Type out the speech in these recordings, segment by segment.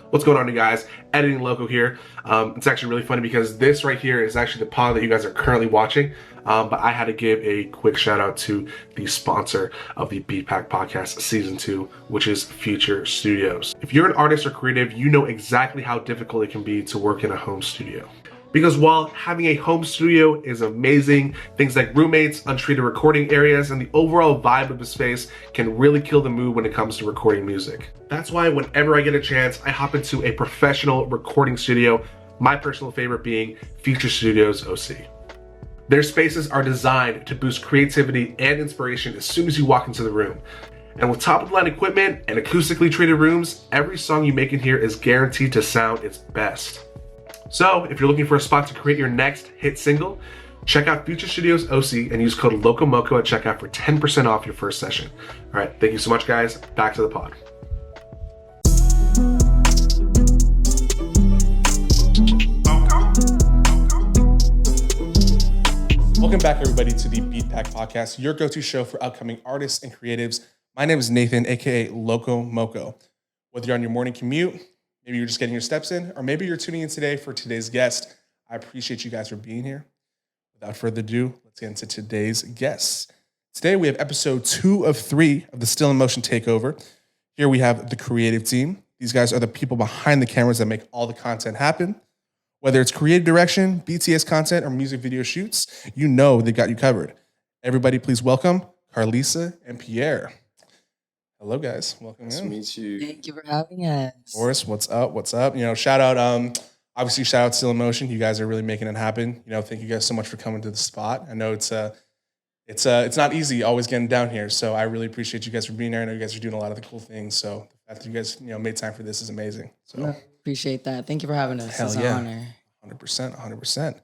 What's going on, you guys? Editing Loco here. It's actually really funny because this right here is actually the pod that you guys are currently watching. But I had to give a quick shout out to the sponsor of the BeatPak Podcast Season 2, which is Future Studios. If you're an artist or creative, you know exactly how difficult it can be to work in a home studio. Because while having a home studio is amazing, things like roommates, untreated recording areas, and the overall vibe of the space can really kill the mood when it comes to recording music. That's why whenever I get a chance, I hop into a professional recording studio, my personal favorite being Future Studios OC. Their spaces are designed to boost creativity and inspiration as soon as you walk into the room. And with top-of-the-line equipment and acoustically treated rooms, every song you make in here is guaranteed to sound its best. So, if you're looking for a spot to create your next hit single, check out Future Studios OC and use code LOCOMOCO at checkout for 10% off your first session. All right, thank you so much, guys. Back to the pod. Welcome back, everybody, to the BeatPak Podcast, your go-to show for upcoming artists and creatives. My name is Nathan, aka Loco Moco. Whether you're on your morning commute, maybe you're just getting your steps in, or maybe you're tuning in today for today's guest. I appreciate you guys for being here. Without further ado, let's get into today's guests. Today we have episode 2 of 3 of the Still in Motion Takeover. Here we have the creative team. These guys are the people behind the cameras that make all the content happen. Whether it's creative direction, BTS content, or music video shoots, you know they got you covered. Everybody please welcome CARLISA and Pierre. Hello, guys. Welcome Nice to in. meet you. Thank you for having us. Boris, what's up? What's up? You know, shout out, obviously shout out Still in Motion. You guys are really making it happen. You know, thank you guys so much for coming to the spot. I know it's not easy always getting down here. So I really appreciate you guys for being here. I know you guys are doing a lot of the cool things. So the fact that you guys, made time for this is amazing. So No, appreciate that. Thank you for having us. Hell It's yeah. an honor. 100%.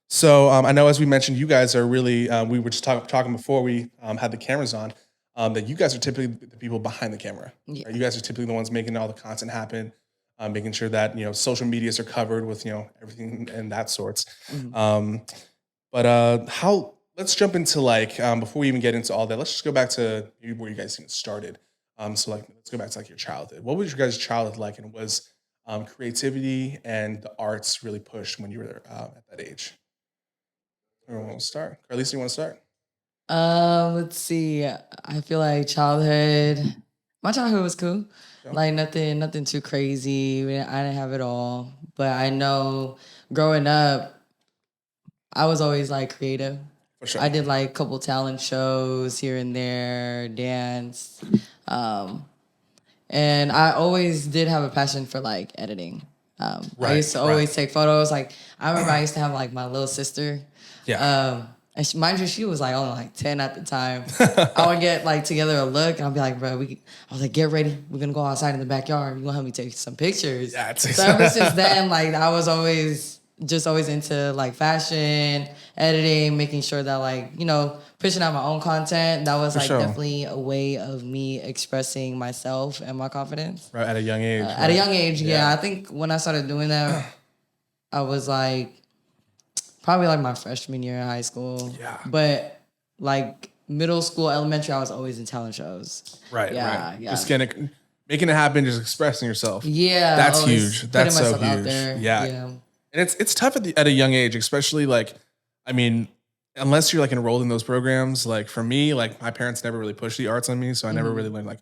So I know, as we mentioned, you guys are really, we were just talking before we had the cameras on, that you guys are typically the people behind the camera. Yeah. Right? You guys are typically the ones making all the content happen, making sure that, social medias are covered with, everything and that sorts. Mhm. Let's jump into before we even get into all that, let's just go back to maybe where you guys even started. Let's go back to your childhood. What was your guys' childhood like, and was creativity and the arts really pushed when you were at that age? Everyone want to start? CARLISA, you want to start? Let's see. I feel like my childhood was cool. Yeah. Like nothing too crazy. I didn't have it all. But I know growing up, I was always like creative. For sure. I did like a couple talent shows here and there, dance. And I always did have a passion for like editing. I used to always take photos. Like I remember I used to have like my little sister. Yeah. And mind you, she was like only like 10 at the time. I would get like together a look, and I'd be like, bro, I was like, get ready. We're gonna go outside in the backyard. You're gonna help me take some pictures. Yeah, so ever since then, like I was always into like fashion, editing, making sure that like, pushing out my own content. That was For like sure. definitely a way of me expressing myself and my confidence. Right, at a young age. At a young age, yeah. I think when I started doing that, I was like, probably like my freshman year in high school. Yeah. But like middle school, elementary, I was always in talent shows. Right. Yeah, Right. yeah. Just making it happen, just expressing yourself. Yeah. That's always huge. putting That's so myself out huge. there. Yeah. And it's tough at a young age, especially unless you're like enrolled in those programs. Like for me, like my parents never really pushed the arts on me, so I never really learned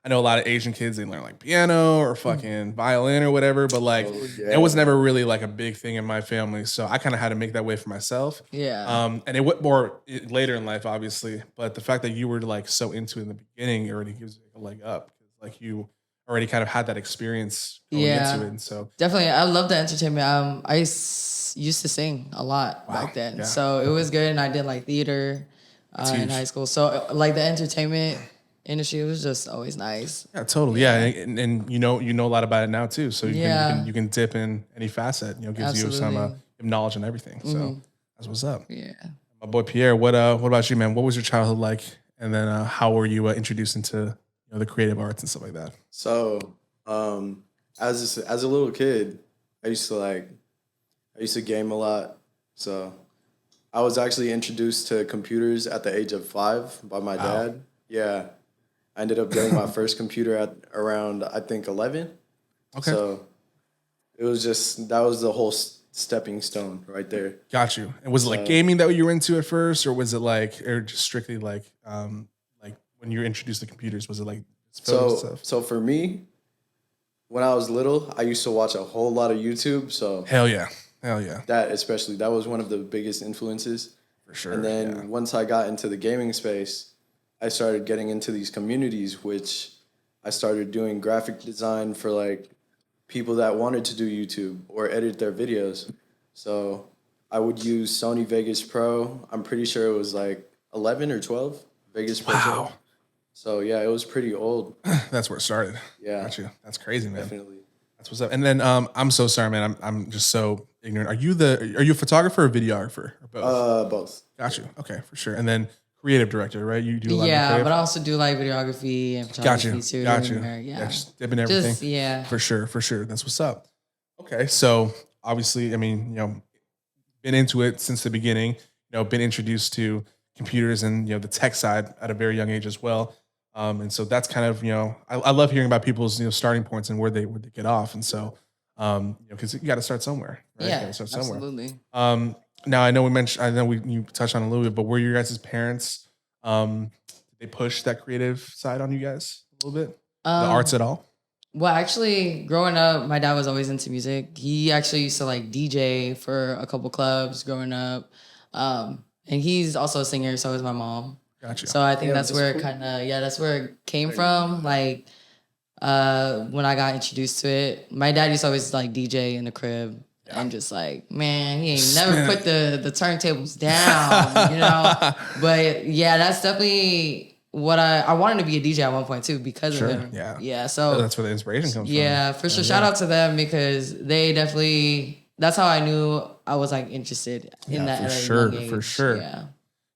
I know a lot of Asian kids, they learn like piano or fucking violin or whatever, but it was never really like a big thing in my family. So I kind of had to make that way for myself. Yeah. And it went more later in life, obviously, but the fact that you were like so into it in the beginning already gives you a leg up, because like you already kind of had that experience going into it. And so definitely, I love the entertainment. I used to sing a lot back then, so it was good. And I did like theater in high school. So like the entertainment industry, it was just always nice. Yeah, totally. Yeah, and you know a lot about it now too. So you can dip in any facet. Gives you some knowledge and everything. So that's what's up. Yeah. My boy Pierre, what about you, man? What was your childhood like? And then how were you introduced into the creative arts and stuff like that? So, as a little kid, I used to game a lot. So, I was actually introduced to computers at the age of 5 by my dad. Yeah. I ended up getting my first computer at around, I think, 11. Okay. So it was just that was the whole stepping stone right there. Got you. And was it like gaming that you were into at first, or was it like, or just strictly like when you were introduced to computers, was it like photos and stuff? So for me, when I was little, I used to watch a whole lot of YouTube. So hell yeah. that was one of the biggest influences. For sure. And then once I got into the gaming space, I started getting into these communities, which I started doing graphic design for like people that wanted to do YouTube or edit their videos. So I would use Sony Vegas Pro. I'm pretty sure it was like 11 or 12 Vegas Pro. Wow. So yeah, it was pretty old. That's where it started. Yeah. Got you. That's crazy, man. Definitely. That's what's up. And then I'm so sorry, man. I'm just so ignorant. Are you a photographer or videographer or both? Both. Got you. Okay, for sure. And then creative director, right? You do a lot of Yeah, creative? but I also do like videography and photography too. Got you. Yeah. Just dipping everything. Yeah. For sure. That's what's up. Okay, so obviously, I mean, been into it since the beginning. Been introduced to computers and the tech side at a very young age as well. And so that's kind of I love hearing about people's starting points and where they get off. And so because you got to start somewhere, right? Yeah, you gotta start somewhere. absolutely. Now I know you touched on it a little bit, but were your guys' parents did they push that creative side on you guys a little bit? The arts at all? Well, actually, growing up, my dad was always into music. He actually used to like DJ for a couple clubs growing up. And he's also a singer, so is my mom. Gotcha. So I think that's where it that's where it came from. Like when I got introduced to it, my dad used to always like DJ in the crib. Yeah. I'm just like, man, he ain't never put the turntables down, But yeah, that's definitely what I wanted to be a DJ at one point too because of him. Yeah. So that's where the inspiration comes from. Yeah, for sure. Shout out to them because they definitely. That's how I knew I was like interested in that. For sure. Yeah.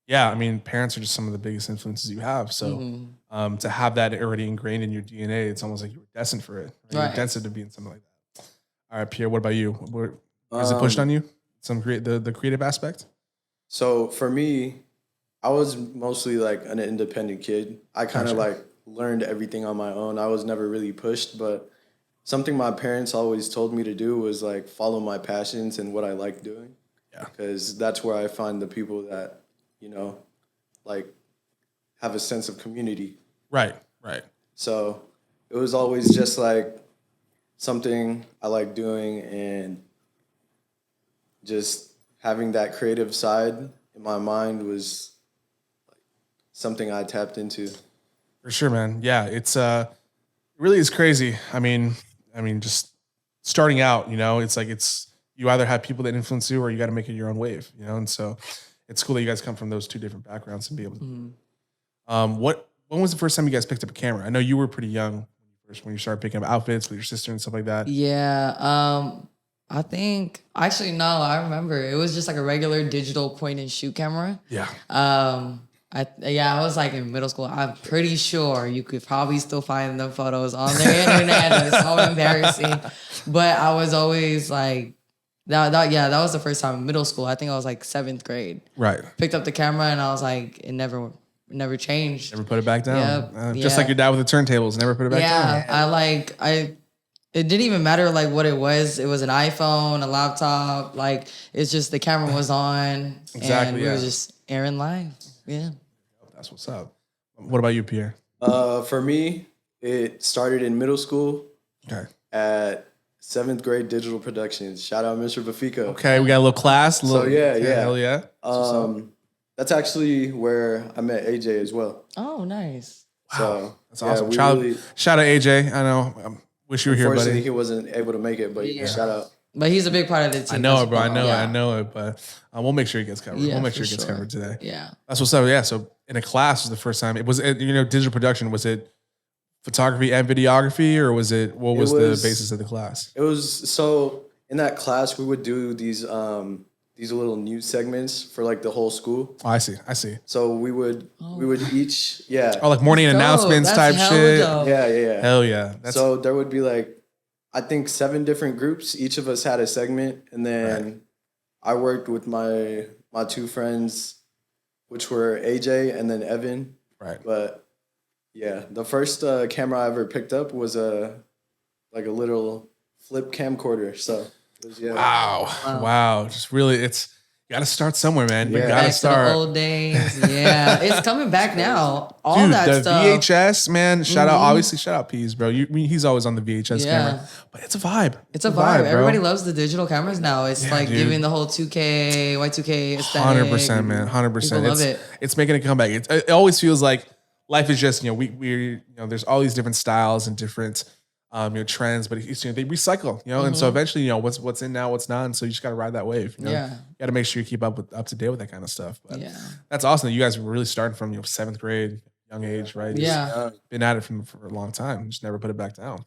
Yeah, I mean, parents are just some of the biggest influences you have. So to have that already ingrained in your DNA, it's almost like you were destined for it. Right? You're destined to be in something like that. All right, Pierre, what about you? Was it pushed on you? The creative aspect? So for me, I was mostly like an independent kid. I kind of like learned everything on my own. I was never really pushed, but something my parents always told me to do was like follow my passions and what I like doing. Yeah. Because that's where I find the people that like have a sense of community. Right. So it was always just like something I like doing and just having that creative side in my mind was like something I tapped into. For sure, man. Yeah, it's it really is crazy. I mean, just starting out, it's like you either have people that influence you or you got to make it your own wave, and so it's cool that you guys come from those two different backgrounds and be able to. When was the first time you guys picked up a camera? I know you were pretty young when you started picking up outfits with your sister and stuff like that. Yeah. I think actually no, I remember it was just like a regular digital point and shoot camera. Yeah. I was like in middle school. I'm pretty sure you could probably still find the photos on the internet. It's so embarrassing. But I was always like, that was the first time in middle school. I think I was like 7th grade. Right. Picked up the camera and I was like, it never changed. Never put it back down. Yep. Just like your dad with the turntables, never put it back down. Yeah, it didn't even matter like what it was. It was an iPhone, a laptop. Like it's just the camera was on. Exactly. And we were just airing live. Yeah. That's what's up. What about you, Pierre? For me, it started in middle school. Okay. At 7th grade digital productions. Shout out Mr. Bafika. Okay, we got a little class. Yeah. Hell yeah. That's actually where I met AJ as well. Oh, nice. Wow. So that's awesome. Shout out AJ. I know. Wish you were here, buddy. Unfortunately, he wasn't able to make it, but shout out. But he's a big part of the team. I know it, bro. I know it, but we'll make sure he gets covered. Yeah, we'll make sure he gets covered today. Yeah. That's what's up. Yeah. So in a class was the first time. Digital production. Was it photography and videography, or was it? What was the basis of the class? It was so in that class we would do these little news segments for like the whole school. Oh, I see. So we would each like morning announcements type shit. Dope. Yeah. Hell yeah. So there would be like I think 7 different groups. Each of us had a segment, and then I worked with my 2 friends, which were AJ and then Evan. Right. But yeah, the first camera I ever picked up was a little flip camcorder. So it was, yeah. Wow. Just really, you got to start somewhere, man. You Yeah. got to Back start. to the old days. Yeah, it's coming back now. All Dude, that the stuff. VHS, man. Shout out Peas, bro. He's always on the VHS camera, but it's a vibe. It's a vibe. bro. Everybody loves the digital cameras now. It's like dude. giving the whole 2K, Y2K aesthetic. 100%, man. 100%. People love it. It's making a comeback. It always feels like life is just, there's all these different styles and different trends, but it's, they recycle, and so eventually, what's in now, what's not, and so you just got to ride that wave. You got to make sure you keep up to date with that kind of stuff. But that's awesome that you guys were really starting from 7th grade, young age, right? Been at it for a long time, just never put it back down.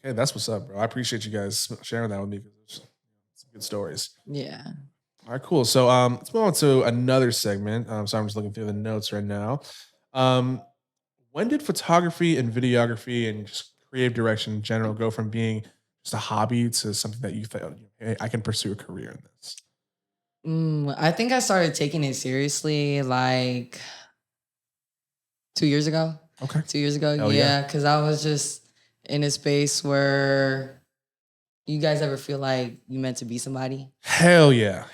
Okay, that's what's up, bro. I appreciate you guys sharing that with me because it's some good stories. Yeah. All right, cool. So let's move on to another segment. So I'm just looking through the notes right now. When did photography and videography and just creative direction in general go from being just a hobby to something that you thought, hey, I can pursue a career in this? I think I started taking it seriously like 2 years ago. Okay. 2 years ago. Hell Yeah. Because I was just in a space where you guys ever feel like you meant to be somebody? Hell yeah.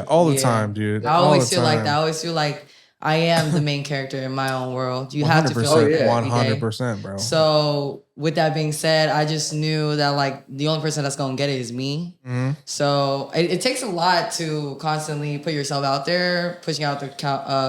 All the time, dude. I always feel like that. I always feel like I am the main character in my own world. You have to feel like that every day. 100%, bro. So with that being said, I just knew that like the only person that's gonna get it is me. So it takes a lot to constantly put yourself out there, pushing out the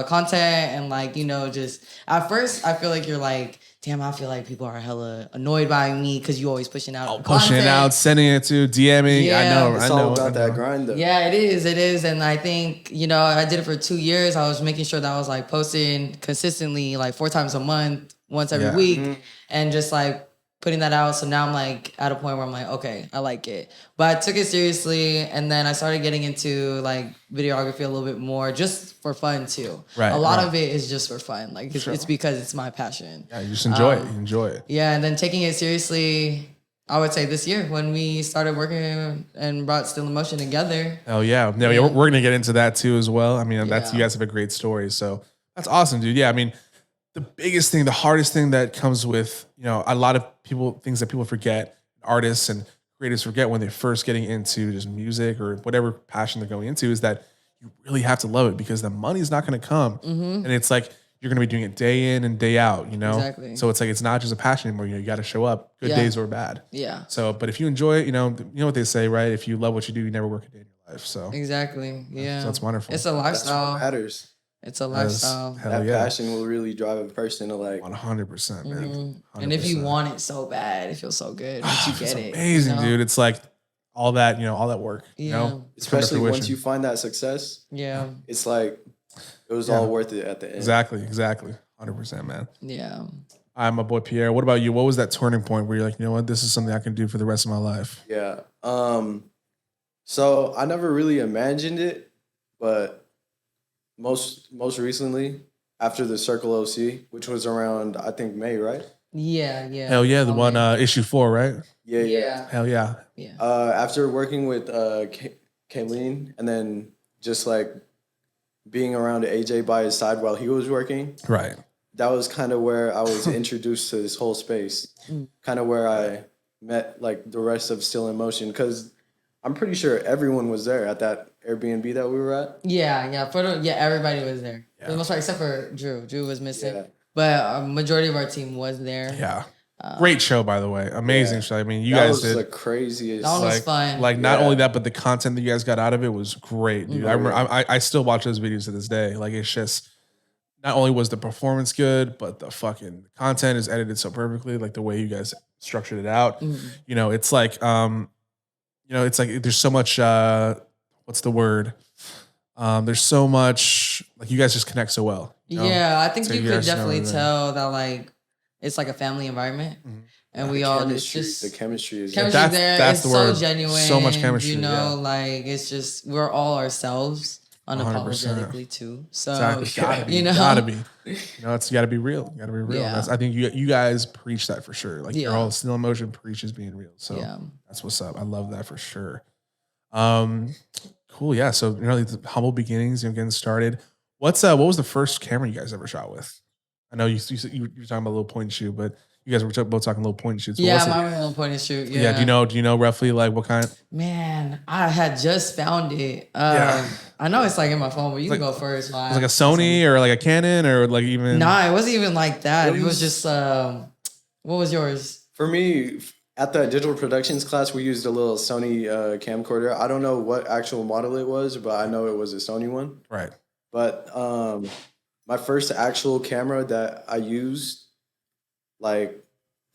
content, and like just at first I feel like you're like, damn, I feel like people are hella annoyed by me because you always pushing out pushing it out, sending it to DMing. Yeah. I know. It's all about that grind, though. Yeah, it is. And I think, I did it for 2 years. I was making sure that I was like posting consistently like 4 times a month, once every week, and just like putting that out. So now I'm like at a point where I'm like, okay, I like it. But I took it seriously, and then I started getting into like videography a little bit more just for fun too. Right. A lot of it is just for fun. Like it's because it's my passion. Yeah, you just enjoy it. You enjoy it. Yeah, and then taking it seriously, I would say this year when we started working and brought Still in Motion together. Oh yeah. No, we're going to get into that too as well. I mean, you guys have a great story. So that's awesome, dude. Yeah. I mean, the biggest thing, the hardest thing that comes with, a lot of things that people forget, artists and creators forget when they're first getting into just music or whatever passion they're going into, is that you really have to love it because the money's not going to come. And it's like, you're going to be doing it day in and day out, Exactly. So it's like, it's not just a passion anymore. You got to show up, good days or bad. Yeah. So, but if you enjoy it, you know what they say, right? If you love what you do, you never work a day in your life. So exactly. Yeah. so that's wonderful. It's a lifestyle. That's what matters. It's a lifestyle. That passion will really drive a person to like 100%, man. 100%. And if you want it so bad, it feels so good once you get it. Amazing, dude. It's like all that, all that work. Especially once you find that success. Yeah. It's like it was all worth it at the end. Exactly. 100%, man. Yeah. I'm my boy Pierre. What about you? What was that turning point where you're like, you know what, this is something I can do for the rest of my life? Yeah. So I never really imagined it, but most recently after the Circle OC, which was around I think May, right? Yeah. Hell yeah, the one issue 4, right? Yeah. Hell yeah. Yeah. After working with Kayleen and then just like being around AJ by his side while he was working. Right. That was kind of where I was introduced to this whole space. Kind of where I met like the rest of Still in Motion, because I'm pretty sure everyone was there at that Airbnb that we were at. Yeah. Everybody was there for the most part, except for Drew. Drew was missing, but a majority of our team was there. Yeah. Great show, by the way. Amazing show. I mean, you guys did the craziest. That one was fun. Like not only that, but the content that you guys got out of it was great, dude. I remember, I still watch those videos to this day. Like it's just, not only was the performance good, but the fucking content is edited so perfectly. Like the way you guys structured it out. It's like, it's like there's so much. What's the word? There's so much. Like you guys just connect so well. Yeah, I think you could definitely tell that like it's like a family environment, and we all just the chemistry is there. That's it's the so word. genuine. So much chemistry. Like it's just we're all ourselves. 100%. Unapologetically too. So exactly. Gotta be. It's gotta be real. You gotta be real. Yeah. I think you guys preach that for sure. Like you're all Still in Motion preaches being real. So that's what's up. I love that for sure. Cool. Yeah. So like the humble beginnings, getting started. What was the first camera you guys ever shot with? I know you were talking about a little point and shoot, but You guys were both talking little point and shoots. Yeah, mine was a little point and shoot. Yeah. Yeah. Do you know roughly like what kind? Man, I had just found it. Yeah. I know it's like in my phone, but you can go first. It was like a Sony or like a Canon or like even. Nah, it wasn't even like that. It was just what was yours? For me, at the digital productions class, we used a little Sony camcorder. I don't know what actual model it was, but I know it was a Sony one. Right. But my first actual camera that I used, like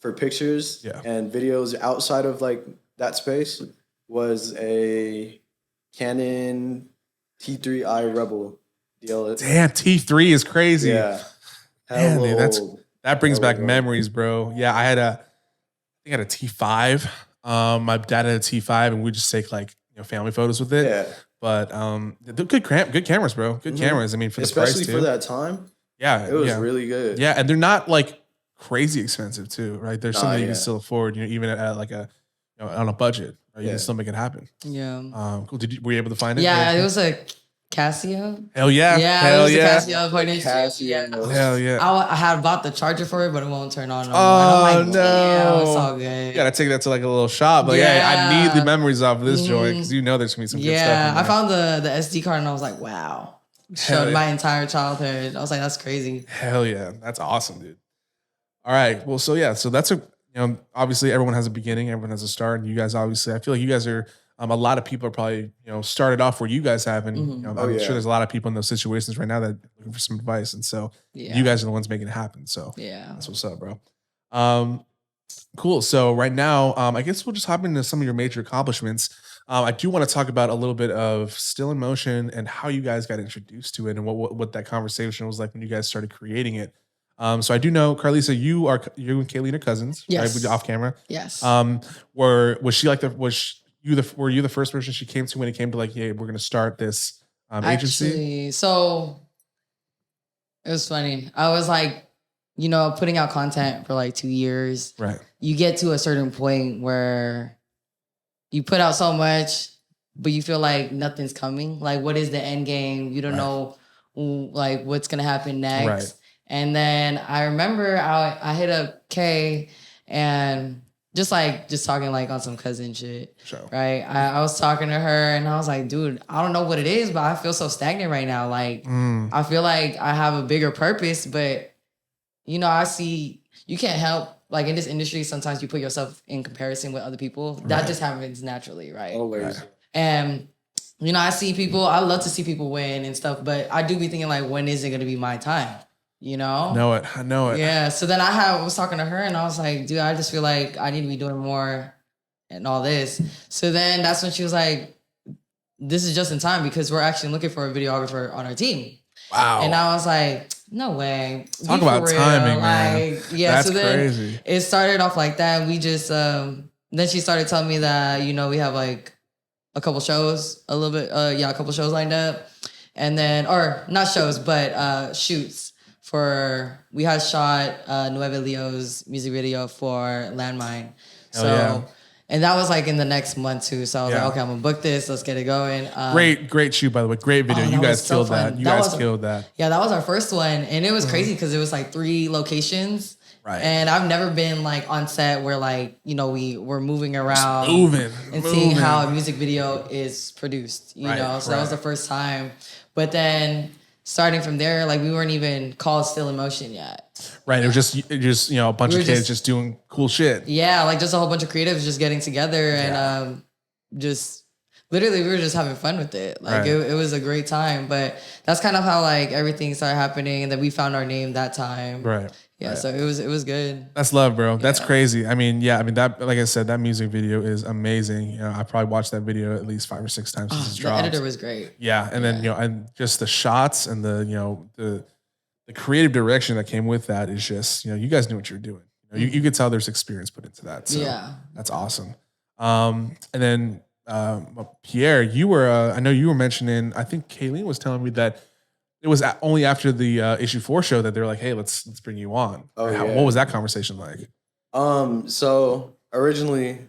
for pictures and videos outside of like that space, was a Canon T3i Rebel DL. Damn, T3 is crazy. Yeah. Man, dude, that brings back memories, bro. Yeah, I had a T5. My dad had a T5, and we just take like family photos with it. Yeah. But they're good cameras, bro. Good cameras. I mean, for the price too. Especially for that time. Yeah, it was really good. Yeah, and they're not like crazy expensive too, right? There's something you can still afford, even at like a on a budget. Right? You can still make it happen. Yeah. Cool. Were you able to find it? Yeah, it was a Casio. Hell yeah. Yeah, Hell it was yeah. a Casio point and shoot. Yeah. Hell yeah. I had bought the charger for it, but it won't turn on. Oh, no. Damn, it's all good. You gotta take that to like a little shop. But I need the memories off of this joint because there's gonna be some good stuff. Yeah, I found the SD card and I was like, wow. Showed my entire childhood. I was like, that's crazy. Hell yeah. That's awesome, dude. All right. Well, so that's obviously everyone has a beginning, everyone has a start. And you guys obviously, I feel like you guys are a lot of people are probably, started off where you guys have. And I'm sure there's a lot of people in those situations right now that are looking for some advice. And so you guys are the ones making it happen. So that's what's up, bro. Cool. So right now, I guess we'll just hop into some of your major accomplishments. I do want to talk about a little bit of Still in Motion and how you guys got introduced to it and what that conversation was like when you guys started creating it. So I do know, Carlisa, you and Kayleen are cousins, right? With off camera. Yes. Were you the first person she came to when it came to like, hey, we're gonna start this agency? Actually, so it was funny. I was like, putting out content for like 2 years. Right. You get to a certain point where you put out so much, but you feel like nothing's coming. Like, what is the end game? You don't know, like, what's gonna happen next. Right. And then I remember I hit up Kay and just talking like on some cousin shit. Sure. Right. I was talking to her and I was like, dude, I don't know what it is, but I feel so stagnant right now. Like, I feel like I have a bigger purpose, but I see you can't help. Like in this industry, sometimes you put yourself in comparison with other people. That just happens naturally, right? Always. Right. And I see people. I love to see people win and stuff, but I do be thinking like, when is it going to be my time? I know it. Yeah. So then I was talking to her, and I was like, dude, I just feel like I need to be doing more and all this. So then that's when she was like, this is just in time because we're actually looking for a videographer on our team. Wow. And I was like, no way. Talk about timing, man. Like, yeah, that's so then crazy. It started off like that. We just then she started telling me that, we have like a couple shows, a couple shows lined up. And then, or not shows, but shoots we had shot Nueve Leo's music video for Landmine. And that was like in the next month too. So I was like, okay, I'm gonna book this. Let's get it going. Great shoot, by the way. Great video. You guys killed that. You guys killed that. Yeah, that was our first one. And it was crazy because it was like 3 locations. Right. And I've never been like on set where like, we were moving around. Moving. Seeing how a music video is produced, you know? So that was the first time. But then starting from there, like we weren't even called Still in Motion yet. Right. It was just a bunch of kids just doing cool shit. Yeah, like just a whole bunch of creatives just getting together and just literally we were just having fun with it. Like it was a great time. But that's kind of how like everything started happening and then we found our name that time. Right. Yeah, so it was good. That's love, bro. That's crazy. I mean, that, like I said, that music video is amazing. I probably watched that video at least 5 or 6 times since it's dropped. The editor was great. Yeah, and then and just the shots and the creative direction that came with that is just you guys knew what you were doing. You could tell there's experience put into that. So that's awesome. And then Pierre, you were I know you were mentioning. I think Kayleen was telling me that. It was only after the issue 4 show that they were like, "Hey, let's bring you on." What was that conversation like? So originally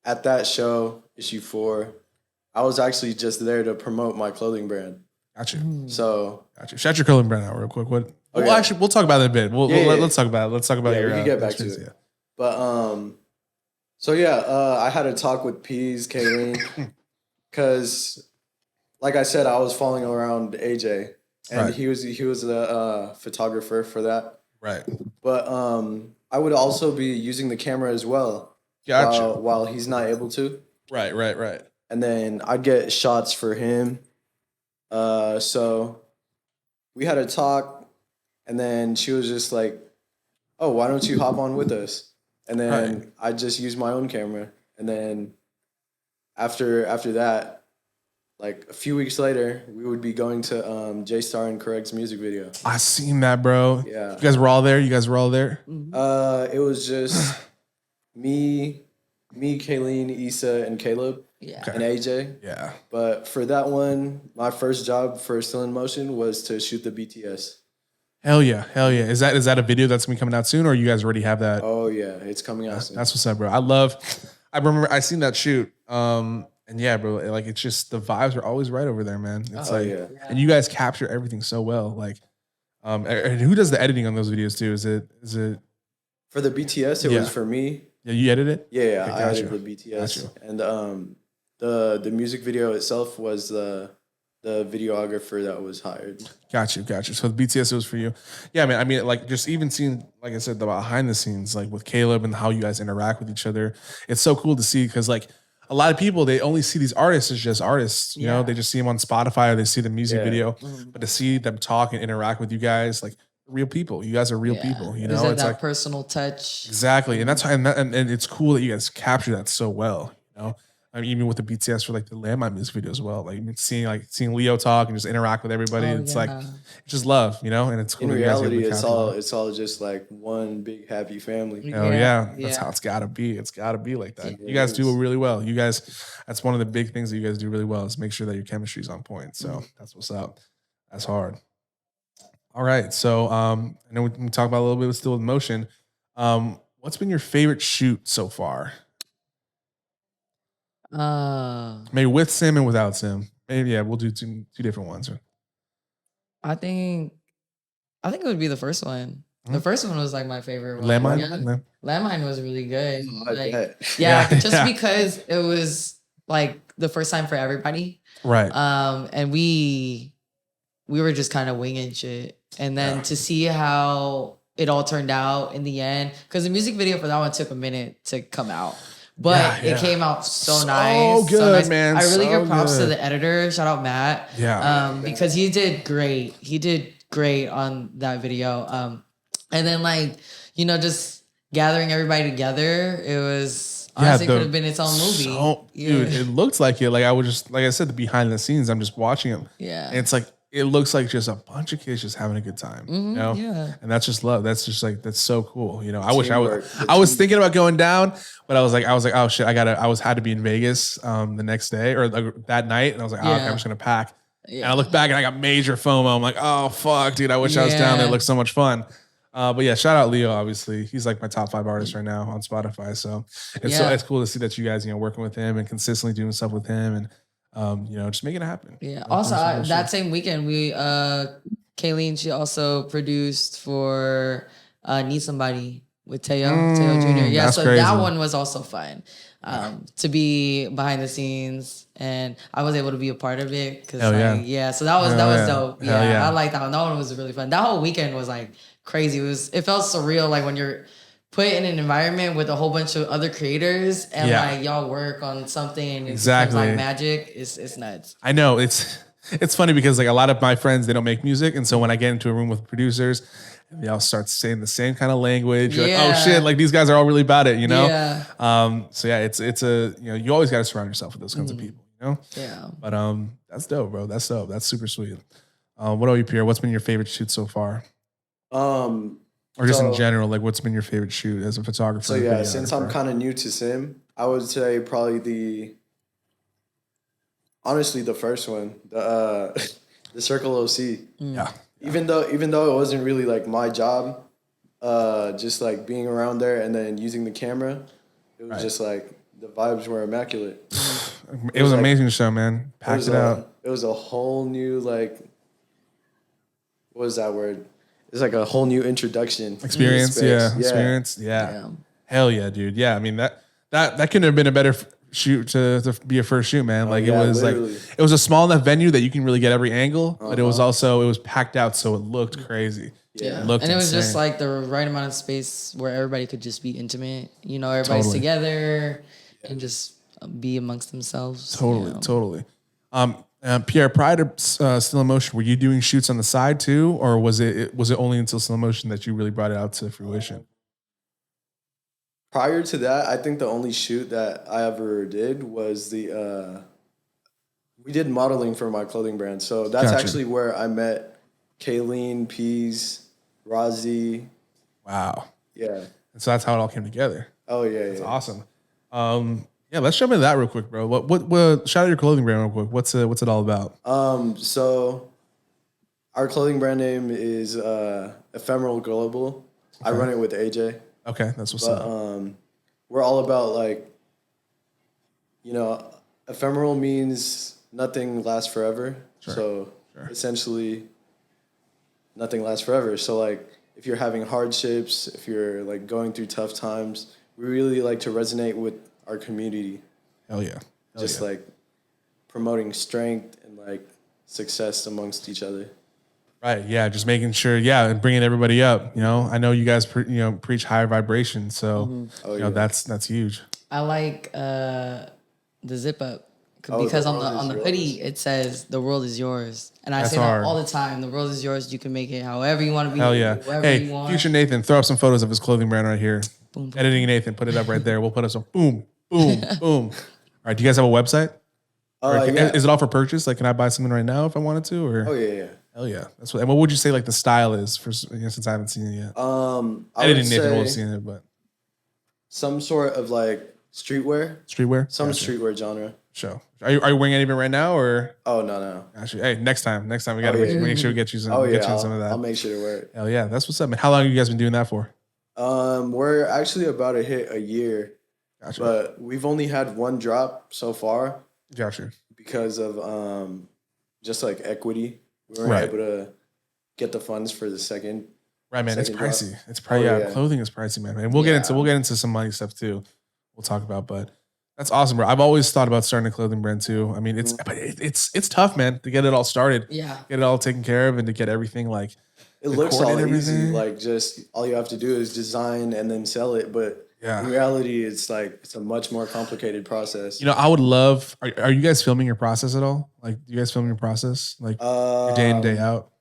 at that show, issue 4, I was actually just there to promote my clothing brand. Gotcha. So gotcha. Shout your clothing brand out real quick. What Well, actually, we'll talk about it in a bit. Let's talk about it. Let's talk about your. We can get back to it. Yeah. But so I had a talk with Peas, Kayleen, because, like I said, I was following around AJ, and he was the photographer for that. Right. But I would also be using the camera as well. Gotcha. While he's not able to. Right. And then I'd get shots for him. So we had a talk, and then she was just like, "Oh, why don't you hop on with us?" And then I just used my own camera. And then after that, like a few weeks later, we would be going to J Star and Craig's music video. I seen that, bro. Yeah. You guys were all there? It was just me, Kayleen, Issa, and Caleb. Yeah. And AJ. Yeah. But for that one, my first job for Still in Motion was to shoot the BTS. Hell yeah. Is that a video that's gonna be coming out soon, or you guys already have that? Oh yeah, it's coming out soon. That's what's up, bro. I remember I seen that shoot. And yeah, bro, like it's just the vibes are always right over there, man. It's and you guys capture everything so well. Like, and who does the editing on those videos too? Is it for the BTS? It was for me. Yeah, you edited it? Yeah, okay, I edited the BTS. And the music video itself was the videographer that was hired. Got you. So the BTS was for you. Yeah, man. I mean, like just even seeing, like I said, the behind the scenes, like with Caleb and how you guys interact with each other. It's so cool to see because like a lot of people, they only see these artists as just artists. You know, they just see them on Spotify or they see the music video. But to see them talk and interact with you guys, like real people. You guys are real people. You know, it's that personal touch. Exactly, and that's how, and it's cool that you guys capture that so well. You know. I mean, even with the BTS for like the Landmine music video as well, like seeing Leo talk and just interact with everybody, it's like it's just love, you know. And it's cool. In reality, it's all just like one big happy family. Oh yeah, that's how it's gotta be. It's gotta be like that. You guys do it really well. You guys, that's one of the big things that you guys do really well is make sure that your chemistry is on point. So that's what's up. That's hard. All right, so I know we can talk about a little bit of Still in Motion. What's been your favorite shoot so far? Maybe with Sim and without Sim. Maybe we'll do two different ones. I think it would be the first one. The first one was like my favorite one. Landmine? Landmine was really good. I just because it was like the first time for everybody. Right. And we were just kind of winging shit. And then to see how it all turned out in the end, because the music video for that one took a minute to come out. But it came out so nice. Good, so nice. man. I really give props to the editor. Shout out Matt. Yeah. Because he did great. He did great on that video. And then like, you know, just gathering everybody together, it was honestly could have been its own movie. Dude, it looked like it. Like I said, the behind the scenes, I'm just watching them. Yeah. And it's like it looks like just a bunch of kids just having a good time. You know? Yeah. And that's just love. That's just like that's so cool. You know, I wish I was thinking about going down, but I was like, oh shit, had to be in Vegas the next day or like, that night. And I was like, okay, I'm just gonna pack. Yeah. And I look back and I got major FOMO. I'm like, oh fuck, dude, I wish I was down there. It looks so much fun. But yeah, shout out Leo, obviously. He's like my top 5 artist right now on Spotify. So it's cool to see that you guys, you know, working with him and consistently doing stuff with him and you know, just making it happen. Yeah. Also, that same weekend, we Kayleen, she also produced for Need Somebody with Teo Jr. Yeah, so crazy. That one was also fun to be behind the scenes, and I was able to be a part of it because so that was dope. Yeah, I like that one. That one was really fun. That whole weekend was like crazy. It felt surreal, like when you're put in an environment with a whole bunch of other creators and like y'all work on something and it becomes like magic. It's nuts. I know it's funny because like a lot of my friends, they don't make music, and so when I get into a room with producers, they all start saying the same kind of language. You're like, oh shit, like these guys are all really about it, you know? Yeah. So yeah, it's a, you know, you always got to surround yourself with those kinds of people, you know? Yeah. But that's dope, bro. That's dope. That's super sweet. What about you, Pierre? What's been your favorite shoot so far? Or just in general, like what's been your favorite shoot as a photographer? So yeah, since I'm kind of new to Sim, I would say probably honestly the first one, the Circle OC. Yeah. Even though it wasn't really like my job, just like being around there and then using the camera, it was just like the vibes were immaculate. It was an amazing show, man. Packed it out. It was a whole new like, what was that word? it's like a whole new introduction. Experience, experience, Hell yeah, dude. Yeah, I mean that couldn't have been a better shoot to be a first shoot, man. Like it was literally. Like it was a small enough venue that you can really get every angle, but it was packed out, so it looked crazy. Yeah, it looked and it was insane. just like the right amount of space where everybody could just be intimate. You know, everybody's together and just be amongst themselves. Totally. Pierre, prior to Still in Motion, were you doing shoots on the side too, or was it only until Still in Motion that you really brought it out to fruition? Prior to that, I think the only shoot that I ever did was we did modeling for my clothing brand. So that's actually where I met Kayleen, Pease, Rozzy. Wow. Yeah. And so that's how it all came together. Oh yeah, that's awesome. Yeah, let's jump into that real quick, bro. What shout out your clothing brand real quick. What's it all about? So our clothing brand name is Ephemeral Global. Okay. I run it with AJ. Okay, that's what's up. We're all about like, ephemeral means nothing lasts forever. So essentially nothing lasts forever. So like if you're having hardships, if you're like going through tough times, we really like to resonate with our community. Hell yeah. Like promoting strength and like success amongst each other. Right. Yeah. Just making sure. Yeah. And bringing everybody up. I know you guys, preach higher vibration. So, that's huge. I like the zip up because on the hoodie, it says the world is yours. And I say that all the time. The world is yours. You can make it however you want to be. Hell yeah. Hey, you want. Future Nathan, throw up some photos of his clothing brand right here. Boom, boom. Editing Nathan, put it up right there. We'll put up some boom, boom, boom. All right. Do you guys have a website? Is it all for purchase? Like, can I buy something right now if I wanted to? Or? Oh yeah. Hell yeah. That's what. And what would you say like the style is for since I haven't seen it yet? Editing Nathan will have seen it, but some sort of like streetwear. Streetwear? Some streetwear genre. Sure. Are you wearing any of it right now or? Oh no. Actually, hey, next time we gotta make sure we get you some. Some of that. I'll make sure to wear it. Hell yeah, that's what's up, man. How long have you guys been doing that for? We're actually about to hit a year. Gotcha. But we've only had one drop so far. Gotcha. Because of just like equity. We weren't able to get the funds for the second. Right, man. It's pricey. Drop. It's pricey. Clothing is pricey, man. And we'll get into some money stuff too. We'll talk about, but that's awesome, bro. I've always thought about starting a clothing brand too. I mean, it's tough, man, to get it all started. Yeah. Get it all taken care of and to get everything like it looks all easy. Like just all you have to do is design and then sell it, but in reality, it's a much more complicated process. I would love. Are you guys filming your process at all? Like, do you guys film your process like your day in day out?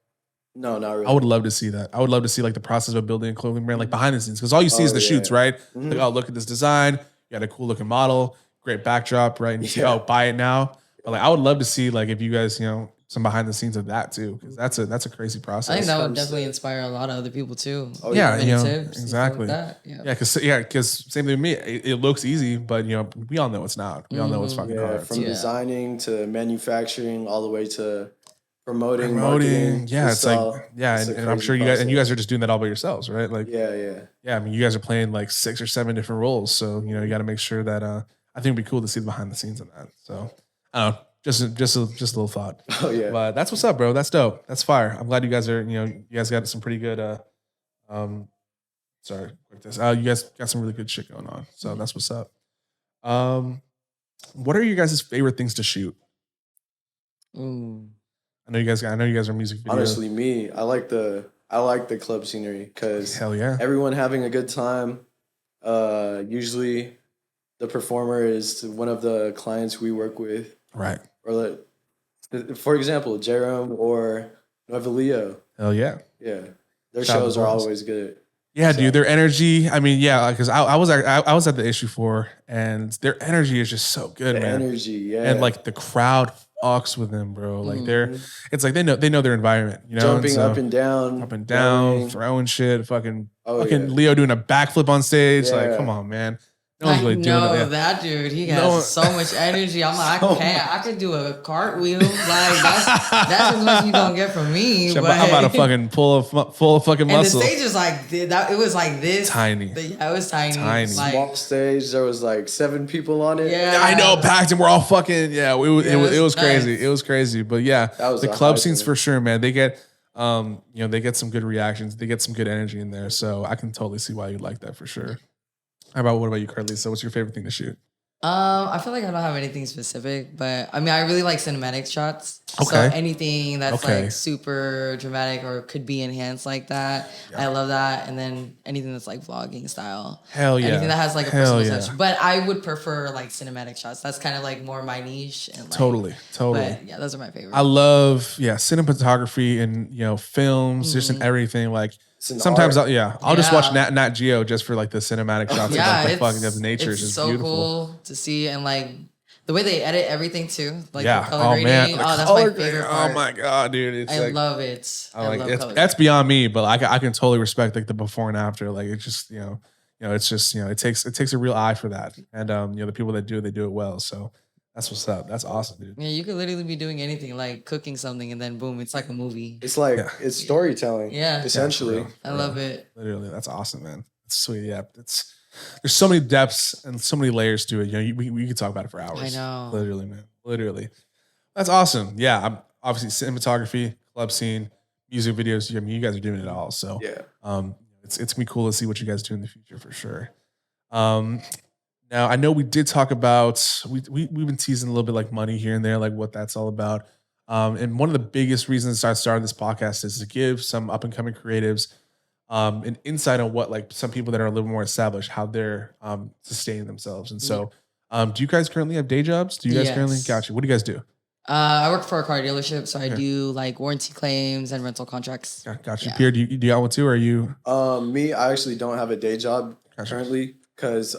No, not really. I would love to see that. I would love to see like the process of building a clothing brand, like behind the scenes, because all you see is the shoots, right? Mm-hmm. Like, oh, look at this design. You got a cool looking model, great backdrop, right? And you say, oh, buy it now. But like, I would love to see like if you guys, some behind the scenes of that too, because that's a crazy process. I think that would definitely inspire a lot of other people too. Yeah, exactly. Because same thing with me. It looks easy, but we all know it's not. We all know it's fucking hard. From designing to manufacturing, all the way to promoting, marketing. Yeah, it's like and I'm sure you guys are just doing that all by yourselves, right? Like yeah. I mean, you guys are playing like 6 or 7 different roles, so you got to make sure that. I think it'd be cool to see the behind the scenes of that. So I don't know. Just a little thought. Oh yeah. But that's what's up, bro. That's dope. That's fire. I'm glad you guys are, you guys got some pretty good you guys got some really good shit going on. So that's what's up. What are you guys' favorite things to shoot? I know you guys are music videos. Honestly, me, I like the club scenery because hell yeah. Everyone having a good time. Usually the performer is one of the clients we work with. Right. Or like, for example, Jerome or Nueva Leo. Hell yeah. Yeah. Their shows are always good. Yeah, dude, their energy. I mean, yeah, because I was at the issue 4, and their energy is just so good, man. Energy, yeah. And like the crowd fucks with them, bro. Like it's like they know their environment, Jumping up and down, throwing shit, fucking Leo doing a backflip on stage. Yeah. Like, come on, man. No one's really doing it. That dude, he has so much energy. I'm like, I could do a cartwheel. Like that's as much you gonna get from me. I'm about to fucking full of fucking muscle. And the stage is like that. It was like this. Tiny. Yeah, it was tiny. Like, small stage. There was like 7 people on it. Yeah, I know, packed, and we're all fucking. Yeah, it was crazy. It was crazy. But yeah, the club scenes for sure, man. They get They get some good reactions. They get some good energy in there. So I can totally see why you like that for sure. What about you, Carlisa? What's your favorite thing to shoot? I feel like I don't have anything specific, but I mean, I really like cinematic shots. Okay. So anything that's like super dramatic or could be enhanced like that, I love that. And then anything that's like vlogging style. Hell yeah. Anything that has like a personal touch. But I would prefer like cinematic shots. That's kind of like more my niche. And like, totally. But yeah, those are my favorite. I love cinematography and films, just in everything. Like sometimes I'll just watch Nat Geo just for like the cinematic shots of like the fucking of nature. It's just so beautiful. Cool to see, and like the way they edit everything too, like the color grading. That's my favorite part. Oh my god, dude! I love it. I love color. That's beyond me, but I can totally respect like the before and after. Like it's just it's just it takes a real eye for that, and the people that do it, they do it well. So that's what's up. That's awesome, dude. Yeah, you could literally be doing anything, like cooking something, and then boom, it's like a movie. It's like it's storytelling. Yeah, essentially. I love it. Literally, that's awesome, man. It's sweet. Yeah, there's so many depths and so many layers to it. We could talk about it for hours. I know. Literally, man. Literally, that's awesome. Yeah, I'm obviously cinematography, club scene, music videos. I mean, you guys are doing it all. So it's gonna be cool to see what you guys do in the future for sure. Now, I know we did talk about, we've been teasing a little bit like money here and there, like what that's all about. And one of the biggest reasons I started this podcast is to give some up and coming creatives an insight on what like some people that are a little more established, how they're sustaining themselves. And so do you guys currently have day jobs? Do you guys currently? Got you. What do you guys do? I work for a car dealership, so I do like warranty claims and rental contracts. Got you. Pierre, do you got one too, or are you? Me, I actually don't have a day job currently because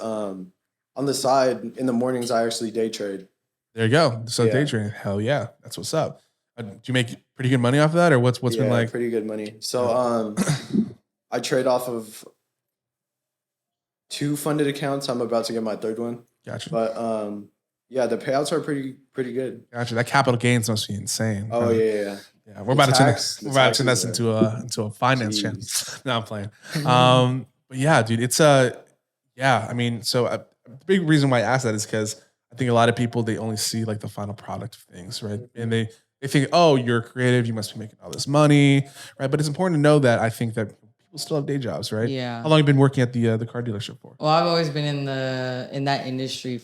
on the side, in the mornings, I actually day trade. There you go. So day trading. Hell yeah. That's what's up. Do you make pretty good money off of that, or what's been like? Pretty good money. So I trade off of 2 funded accounts. I'm about to get my 3rd one. Gotcha. But the payouts are pretty good. Gotcha. That capital gains must be insane. Oh yeah. Yeah, we're about to turn this into a finance channel. No, I'm playing. But yeah, dude, it's I mean, so the big reason why I asked that is because I think a lot of people, they only see like the final product of things, right? And they think, oh, you're creative, you must be making all this money, right? But it's important to know that I think that people still have day jobs, right? Yeah. How long have you been working at the car dealership for? Well, I've always been in that industry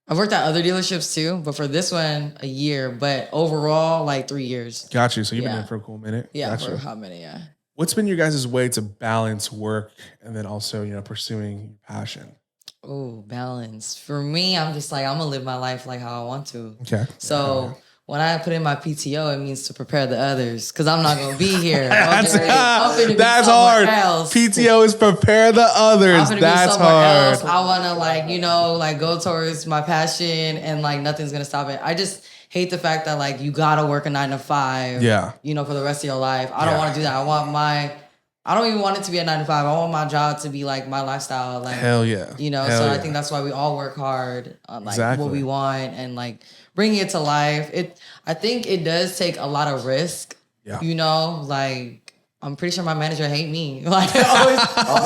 I've worked at other dealerships too, but for this one, a year. But overall, like 3 years. Got you. So you've been in for a cool minute. Yeah, gotcha. for how many? Yeah. What's been your guys' way to balance work and then also, pursuing your passion? Oh, balance. For me, I'm just like, I'm going to live my life like how I want to. Okay. So when I put in my PTO, it means to prepare the others because I'm not going to be here. That's hard. Else. PTO is prepare the others. That's hard. Else. I want to go towards my passion and like nothing's going to stop it. I just hate the fact that like you got to work a 9 to 5. Yeah. For the rest of your life. I don't want to do that. I don't even want it to be a 9 to 5. I want my job to be like my lifestyle. Like, hell yeah. I think that's why we all work hard on like what we want and like bringing it to life. I think it does take a lot of risk. Yeah. Like I'm pretty sure my manager hate me. Like always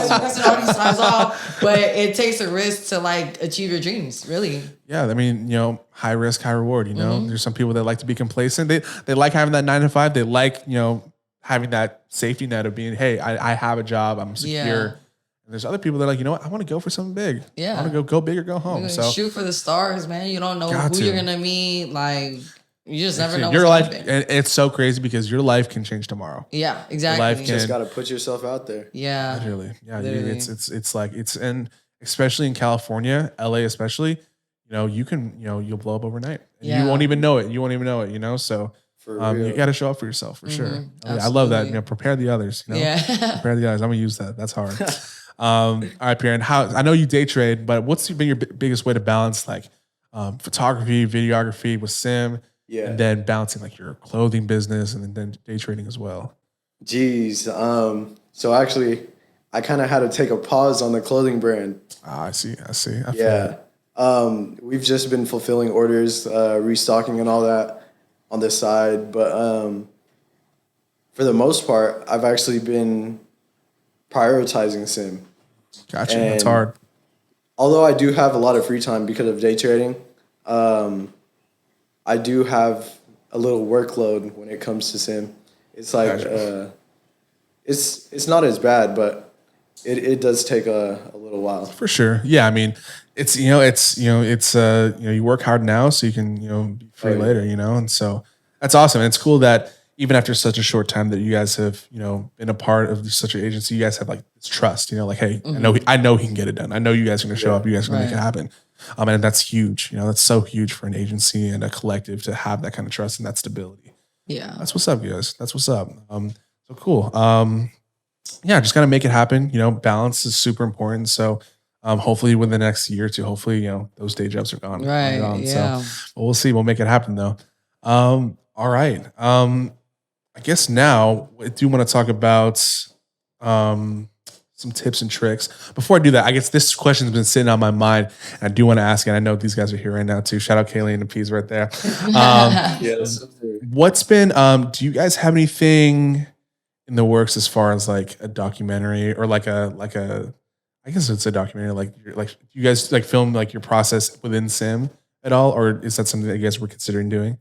pressing all these times off. But it takes a risk to like achieve your dreams, really. Yeah, I mean, high risk, high reward. There's some people that like to be complacent. They like having that 9 to 5. They like, having that safety net of being, hey, I have a job, I'm secure. Yeah. And there's other people that are like, I want to go for something big. Yeah. I want to go big or go home. So shoot for the stars, man. You don't know who you're gonna meet. Like you just never know. Your life, and it's so crazy because your life can change tomorrow. Yeah, exactly. You just gotta put yourself out there. Yeah. Literally. Yeah. Literally. And especially in California, LA especially, you can, you'll blow up overnight. And you won't even know it. So you got to show up for yourself for sure. I love that. Prepare the others. Prepare the others. I'm gonna use that. That's hard. All right, Pierre. And I know you day trade, but what's been your biggest way to balance like photography, videography with sim, and then balancing like your clothing business and then day trading as well? Geez. So actually, I kind of had to take a pause on the clothing brand. I see. We've just been fulfilling orders, restocking and all that on this side, but for the most part, I've actually been prioritizing sim. Gotcha. That's hard. Although I do have a lot of free time because of day trading, I do have a little workload when it comes to sim. it's like it's not as bad, but it does take a little while. For sure. Yeah, I mean, you work hard now so you can, be free later, and so that's awesome. And it's cool that even after such a short time that you guys have, been a part of such an agency, you guys have like this trust, like, hey, I know he can get it done. I know you guys are going to show up. You guys are going to make it happen. And that's huge. That's so huge for an agency and a collective to have that kind of trust and that stability. Yeah. That's what's up, guys. That's what's up. So cool. Yeah, just got to make it happen. Balance is super important. So hopefully within the next year or two, hopefully, those day jobs are gone. Right. Gone. Yeah. So we'll see. We'll make it happen though. All right. I guess now I do want to talk about some tips and tricks. Before I do that, I guess this question's been sitting on my mind, and I do want to ask, and I know these guys are here right now too. Shout out Kaylee and the P's right there. What's been? Do you guys have anything in the works as far as like a documentary or like a? I guess it's a documentary. Like you guys like film like your process within sim at all, or is that something that you guys were considering doing?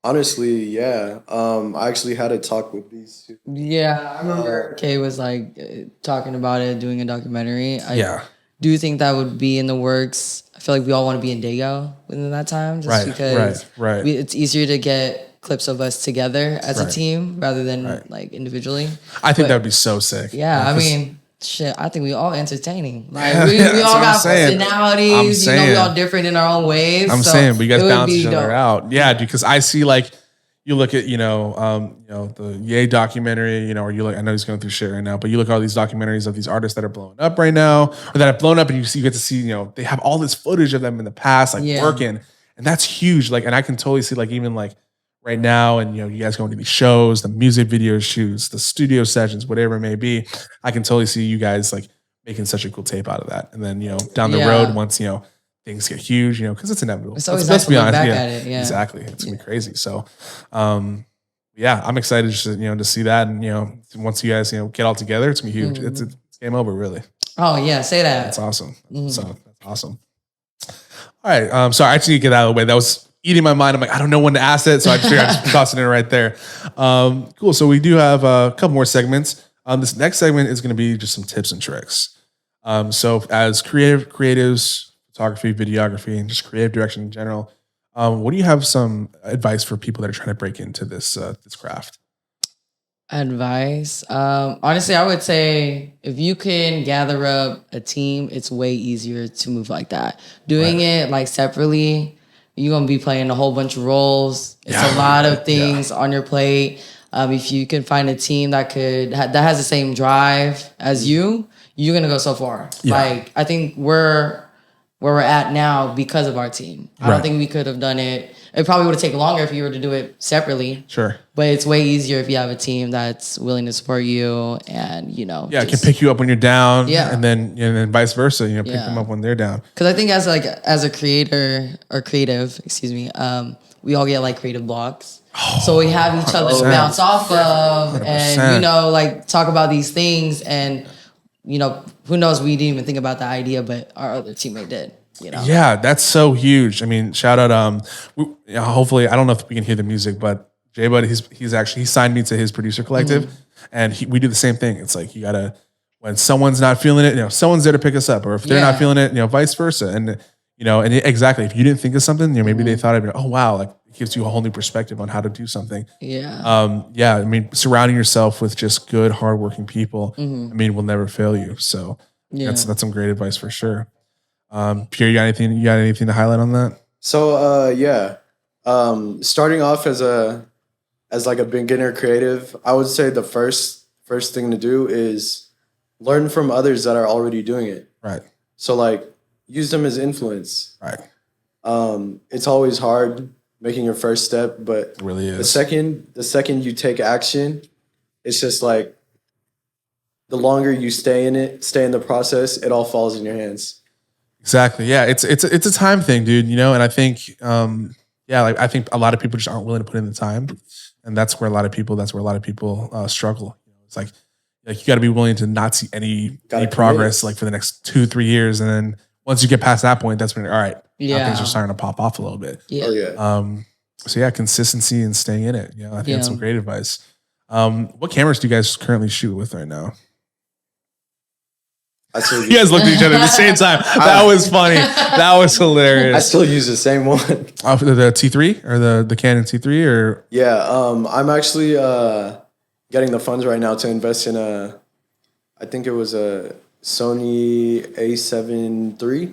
Honestly, yeah. I actually had a talk with these two. Yeah, I remember Kay was like talking about it, doing a documentary. I do think that would be in the works. I feel like we all want to be in Dago within that time, just because it's easier to get clips of us together as a team rather than like individually. I think that would be so sick. Yeah, I mean, shit, I think we all entertaining. Like we all got personalities. We all different in our own ways. I'm saying, but you guys balance each other out. Yeah, dude, because I see like you look at the Ye documentary, or you look. I know he's going through shit right now, but you look at all these documentaries of these artists that are blowing up right now, or that have blown up, and you get to see, they have all this footage of them in the past, like working, and that's huge. Like, and I can totally see like even like right now, and you guys going to these shows, the music video shoots, the studio sessions, whatever it may be. I can totally see you guys like making such a cool tape out of that. And then down the road, once things get huge, because it's inevitable. It's always nice to look back at it. Yeah, exactly. It's gonna be crazy. So, yeah, I'm excited just to see that. And once you guys get all together, it's gonna be huge. It's game over, really. Oh yeah, say that. That's awesome. So that's awesome. All right. Sorry, I just need to get out of the way. That was eating my mind. I'm like, I don't know when to ask it, so I just figured I'd just toss it in right there. Cool. So we do have a couple more segments. This next segment is going to be just some tips and tricks. So as creatives, photography, videography, and just creative direction in general, what do you have some advice for people that are trying to break into this this craft? Advice? Honestly, I would say if you can gather up a team, it's way easier to move like that. Doing it like separately, you're going to be playing a whole bunch of roles. It's a lot of things on your plate. If you can find a team that that has the same drive as you, you're going to go so far. Yeah. Like, I think where we're at now because of our team. I don't think we could have done it. It probably would have taken longer if you were to do it separately. Sure. But it's way easier if you have a team that's willing to support you and, it can pick you up when you're down. Yeah. And then vice versa, pick them up when they're down. Because I think as a creator or creative, we all get like creative blocks. So we have each other to bounce off of 100%. And, like talk about these things and, who knows, we didn't even think about the idea, but our other teammate did. Yeah, that's so huge. I mean, shout out. Hopefully, I don't know if we can hear the music, but Jay Bud, he signed me to his producer collective, and we do the same thing. It's like you gotta, when someone's not feeling it, someone's there to pick us up, or if they're not feeling it, vice versa. And exactly, if you didn't think of something, maybe they thought of it. Oh wow, like it gives you a whole new perspective on how to do something. Yeah. I mean, surrounding yourself with just good, hardworking people, will never fail you. So that's some great advice for sure. Pierre, you got anything to highlight on that? So starting off as like a beginner creative, I would say the first thing to do is learn from others that are already doing it. Right. So like use them as influence. Right. It's always hard making your first step, but it really is. The second you take action, it's just like the longer you stay in the process, it all falls in your hands. Exactly. Yeah. It's a time thing, dude, and I think, I think a lot of people just aren't willing to put in the time, and that's where a lot of people struggle. It's like you got to be willing to not see any progress like for the next 2-3 years. And then once you get past that point, that's when, all right, now things are starting to pop off a little bit. Yeah. Oh, yeah. So consistency and staying in it. I think that's some great advice. What cameras do you guys currently shoot with right now? You guys looked at each other at the same time. That was funny. That was hilarious. I still use the same one. The T3 or the Canon T3 or yeah. I'm actually getting the funds right now to invest in I think it was a Sony A7 III.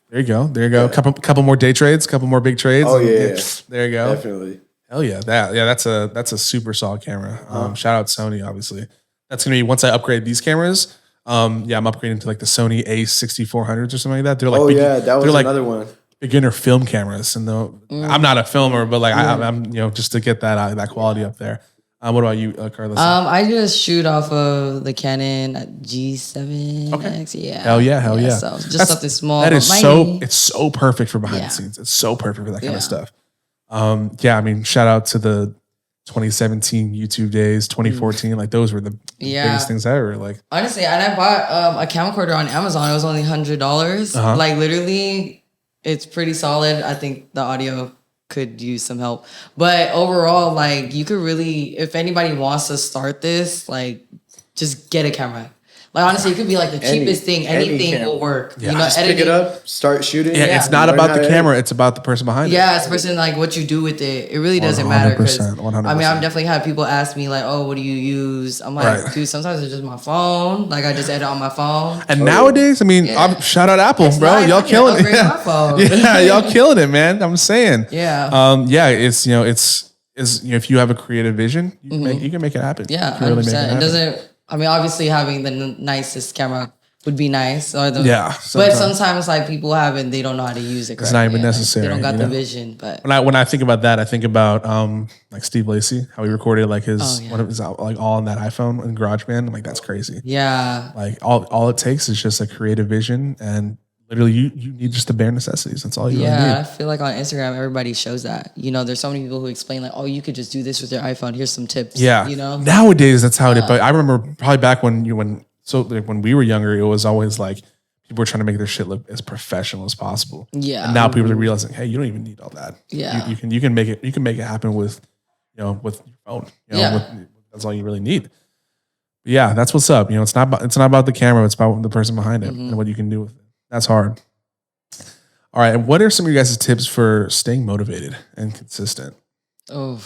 There you go. Yeah. Couple more day trades, couple more big trades. Oh yeah. There you go. Definitely. Hell yeah. That's a super solid camera. Shout out Sony, obviously. That's gonna be once I upgrade these cameras. I'm upgrading to like the Sony A6400s or something like that. They're like that was another one. Beginner film cameras, and I'm not a filmer, but like I'm just to get that quality up there. What about you, Carlisa? I just shoot off of the Canon G7X. Okay. Yeah. Hell yeah. So just something small. That is it's so perfect for behind the scenes. It's so perfect for that kind of stuff. I mean, shout out to the 2017 YouTube days, 2014. Like those were the biggest things ever. Like honestly, and I bought a camcorder on Amazon. It was only $100. Like literally, it's pretty solid. I think the audio could use some help, but overall, like you could really, if anybody wants to start this, like just get a camera. Like honestly, it could be like the cheapest thing. Anything will work. Yeah. Just pick it up, start shooting. Yeah, it's not about the camera; it's about the person behind it. Yeah, it's the person, like what you do with it. It really doesn't matter. 100%. I mean, I've definitely had people ask me like, "Oh, what do you use?" I'm like, dude, sometimes it's just my phone. Like I just edit on my phone. And nowadays, I mean, shout out Apple, bro. Y'all killing it. My phone. Yeah, y'all killing it, man. I'm saying. Yeah. It's if you have a creative vision, you can make it happen. Yeah, 100%. It doesn't. I mean, obviously, having the nicest camera would be nice. But sometimes, like people have it, they don't know how to use it correctly. It's not even necessary. They don't got the vision. But when I think about that, I think about like Steve Lacy, how he recorded like one of his like all on that iPhone in GarageBand. I'm like, that's crazy. Yeah. Like all it takes is just a creative vision, and literally you need just the bare necessities. That's all you really need. Yeah, I feel like on Instagram everybody shows that. There's so many people who explain like, oh, you could just do this with your iPhone. Here's some tips. Yeah. Nowadays that's how it is. But I remember probably back when we were younger, it was always like people were trying to make their shit look as professional as possible. Yeah. And now people are realizing, hey, you don't even need all that. Yeah. You can make it happen with with your phone. That's all you really need. But yeah, that's what's up. It's not about the camera, it's about the person behind it and what you can do with it. That's hard. All right. And what are some of your guys' tips for staying motivated and consistent? Oh,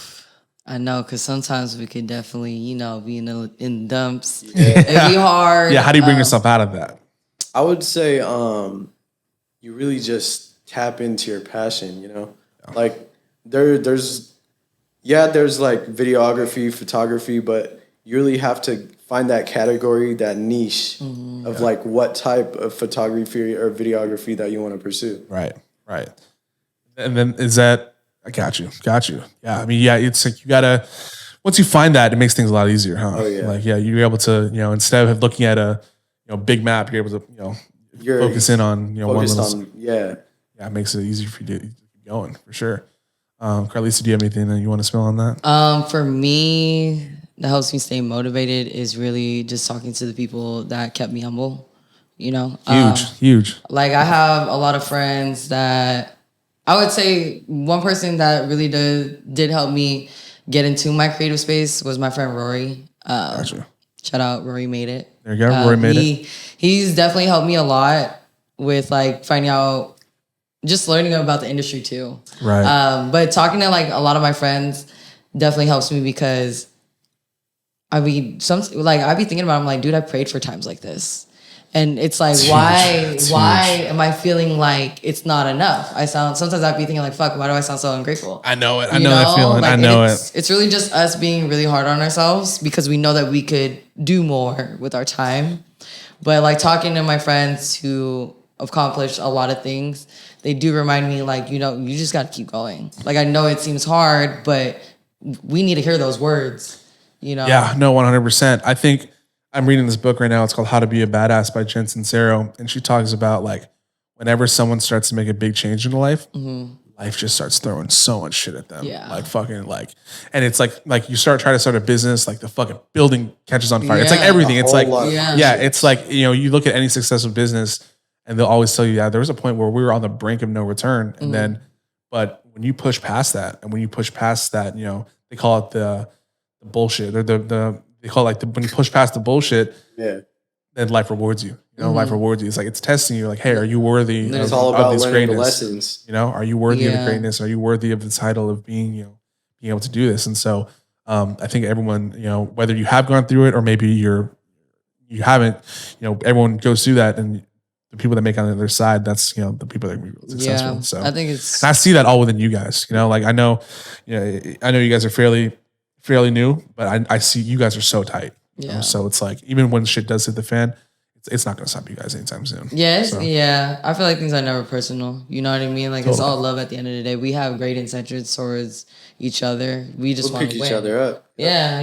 I know. Cause sometimes we could definitely, be in dumps. Yeah. It'd be hard. Yeah. How do you bring yourself out of that? I would say, you really just tap into your passion, like there's like videography, photography, but you really have to find that category, that niche of like what type of photography or videography that you want to pursue. Right. And then I got you. Yeah. I mean, it's like you gotta, once you find that, it makes things a lot easier, huh? Oh yeah. Like, you're able to, instead of looking at a, big map, you're able to, focus in on, one little. Yeah, it makes it easier for you to keep going for sure. Carlisa, do you have anything that you want to spill on that? For me, that helps me stay motivated is really just talking to the people that kept me humble, Huge. Like I have a lot of friends that I would say one person that really did help me get into my creative space was my friend Rory. Gotcha. Shout out, Rory made it. There you go, Rory made it. He's definitely helped me a lot with like finding out, just learning about the industry too. Right. But talking to like a lot of my friends definitely helps me because I be thinking about it, I'm like, dude, I prayed for times like this. And it's like, why am I feeling like it's not enough? Sometimes I'd be thinking like, fuck, why do I sound so ungrateful? I know it. I know that feeling. Like, I know it. It's really just us being really hard on ourselves because we know that we could do more with our time. But like talking to my friends who accomplished a lot of things, they do remind me like, you just got to keep going. Like, I know it seems hard, but we need to hear those words. Yeah, no, 100%. I think I'm reading this book right now. It's called How to Be a Badass by Jen Sincero. And she talks about like whenever someone starts to make a big change in life, life just starts throwing so much shit at them. Yeah. Like fucking like, and it's like you try to start a business, like the fucking building catches on fire. Yeah. It's like everything. It's like, it's like, you look at any successful business and they'll always tell you, there was a point where we were on the brink of no return. And but when you push past that, they call it bullshit or they call it like when you push past the bullshit, then life rewards you. You know, life rewards you. It's like it's testing you. Like, hey, are you worthy? It's all about this learning greatness? the lessons. You know, are you worthy of the greatness? Are you worthy of the title of being being able to do this? And so, I think everyone, whether you have gone through it or maybe you haven't, everyone goes through that, and the people that make it on the other side, that's the people that are really successful. Yeah, so I think it's. and I see that all within you guys. Like I know you guys are fairly new, but I see you guys are so tight. Yeah. So it's like even when shit does hit the fan, it's not going to stop you guys anytime soon. Yes, yeah. I feel like things are never personal. You know what I mean? Like it's all love at the end of the day. We have great intentions towards each other. We just want to pick win. each other up. Yeah.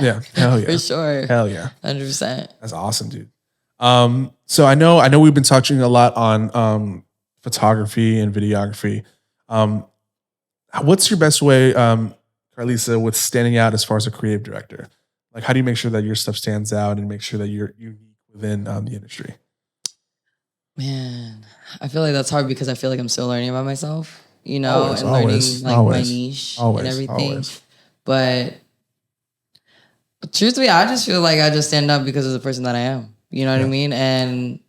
Yeah. Hell yeah. For sure. Hell yeah. 100%. That's awesome, dude. So I know we've been touching a lot on photography and videography. What's your best way, Carlisa, with standing out as far as a creative director? Like, how do you make sure that your stuff stands out and make sure that you're unique within the industry? Man, I feel like that's hard because I feel like I'm still learning about myself, and Always, learning like my niche always, and everything. always. But truthfully, I just feel like I just stand up because of the person that I am. You know what I mean? And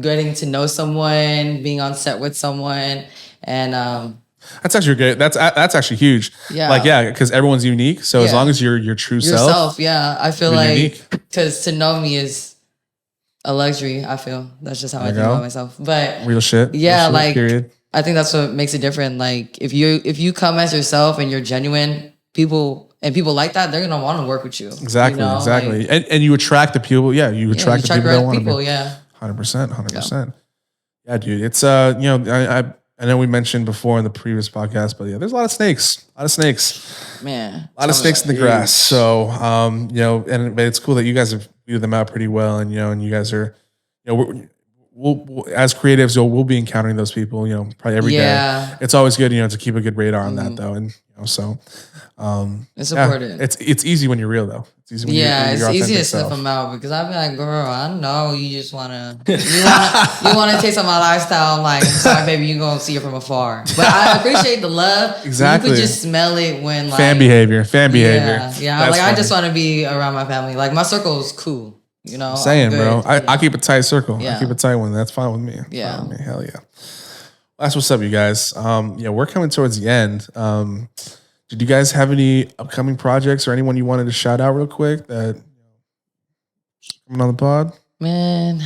getting to know someone, being on set with someone, and that's actually great. That's actually huge. Yeah. Like, because everyone's unique. So as long as you're your true self. Yeah. I feel you're like unique. because to know me is a luxury. I feel that's just how I think about myself. But real shit. Yeah, real shit, like period. I think that's what makes it different. Like if you come as yourself and you're genuine, people like that, they're gonna want to work with you. Exactly. Like, and you attract the people. Yeah, you attract the people that want to be. Yeah. 100%. Yeah, dude. It's I know we mentioned before in the previous podcast, but there's a lot of snakes. Man. A lot of snakes in the grass. So but it's cool that you guys have weeded them out pretty well, and and you guys are, we'll as creatives, we'll be encountering those people, probably every day. It's always good, to keep a good radar on that though, and so. It's important. It's easy when you're real though. It's easy when it's easy to sniff them out because I'd be like, girl, I know you just wanna you wanna taste of my lifestyle. I'm like, I'm sorry, baby, you gonna see it from afar. But I appreciate the love. Exactly. You could just smell it when like fan behavior. Yeah. Like I just want to be around my family. Like my circle is cool. I'm saying, bro. I keep a tight circle. Yeah. I keep a tight one. That's fine with me. Yeah. Fine with me. Hell yeah. That's what's up, you guys. We're coming towards the end. Did you guys have any upcoming projects or anyone you wanted to shout out real quick that coming on the pod? Man,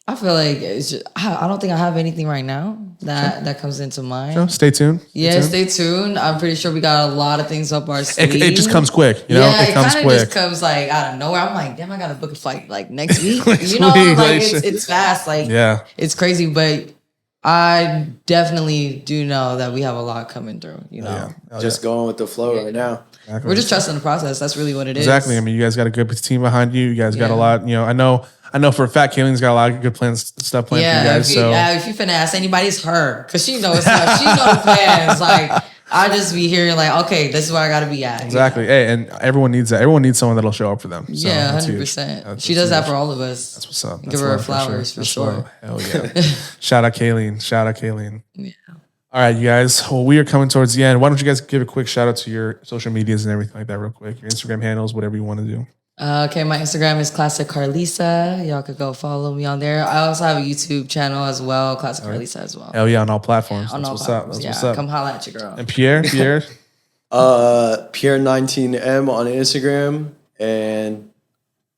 I feel like it's just, I don't think I have anything right now that comes into mind. Sure. Stay tuned. Stay tuned. I'm pretty sure we got a lot of things up our sleeve. It just comes quick. It comes quick. Just comes like out of nowhere. I'm like, damn, I gotta book a flight like next week. It's fast. Like, it's crazy, but I definitely do know that we have a lot coming through, Just going with the flow right now. Exactly. We're just trusting the process. That's really what it is. Exactly. I mean, you guys got a good team behind you. You guys got a lot, I know for a fact Kaylene's got a lot of good stuff planned for you guys. If you finna ask anybody, it's her. Cause she knows stuff. She knows plans. Like I just be hearing like, okay, this is where I gotta be at. Exactly. Hey, and everyone needs that. Everyone needs someone that'll show up for them. So 100%. She does that for all of us. That's what's up. Give her her flowers for sure. Hell yeah. Shout out Kayleen. Yeah. All right, you guys. Well, we are coming towards the end. Why don't you guys give a quick shout out to your social medias and everything like that real quick? Your Instagram handles, whatever you want to do. Okay, my Instagram is Classic Carlisa. Y'all could go follow me on there. I also have a YouTube channel as well, Classic Carlisa as well. Hell yeah, on all platforms. On That's all what's platforms. up. That's what's up. Come holla at your girl. And Pierre? Pierre19M on Instagram. And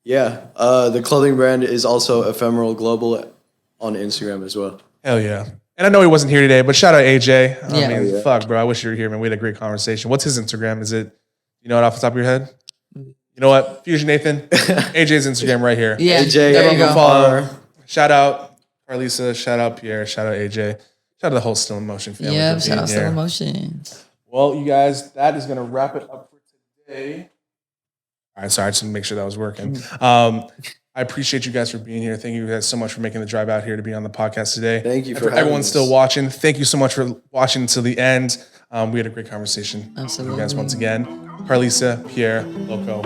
the clothing brand is also Ephemeral Global on Instagram as well. Hell yeah. And I know he wasn't here today, but shout out AJ. I mean, Yeah. fuck, bro. I wish you were here, man. We had a great conversation. What's his Instagram? Is it, you know it off the top of your head? You know what? Fusion Nathan. AJ's Instagram right here. Yeah, AJ, there you go. Follow. Shout out Carlisa. Shout out Pierre. Shout out AJ. Shout out the whole Still in Motion family. Yeah, shout out Still in Motion. Well, you guys, that is going to wrap it up for today. All right, sorry, I just want to make sure that was working. I appreciate you guys for being here. Thank you guys so much for making the drive out here to be on the podcast today. Thank you for everyone still watching. Thank you so much for watching until the end. We had a great conversation. Absolutely. You guys once again. Carlisa, Pierre, Loco.